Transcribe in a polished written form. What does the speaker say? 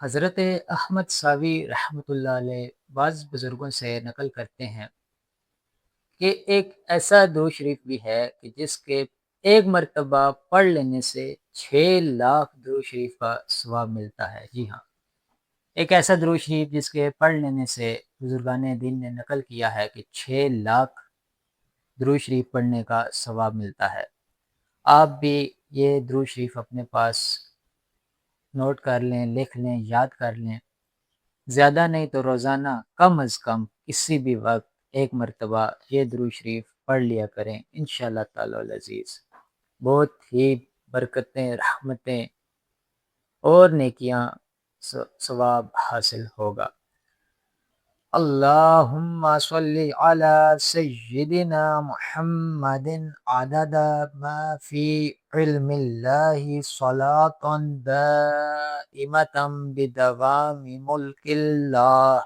حضرت احمد ساوی رحمۃ اللہ علیہ بعض بزرگوں سے نقل کرتے ہیں کہ ایک ایسا درود شریف بھی ہے کہ جس کے ایک مرتبہ پڑھ لینے سے 6 لاکھ درود شریف کا ثواب ملتا ہے۔ جی ہاں، ایک ایسا درود شریف جس کے پڑھ لینے سے بزرگان دین نے نقل کیا ہے کہ 6 لاکھ درود شریف پڑھنے کا ثواب ملتا ہے۔ آپ بھی یہ درود شریف اپنے پاس نوٹ کر لیں، لکھ لیں، یاد کر لیں، زیادہ نہیں تو روزانہ کم از کم کسی بھی وقت ایک مرتبہ یہ درود شریف پڑھ لیا کریں، انشاءاللہ تعالی العزیز بہت ہی برکتیں، رحمتیں اور نیکیاں ثواب حاصل ہوگا۔ اللہم صلی علی سیدنا محمد عدد ما فی علم اللہ صلاة دائمة بدوام ملک اللہ۔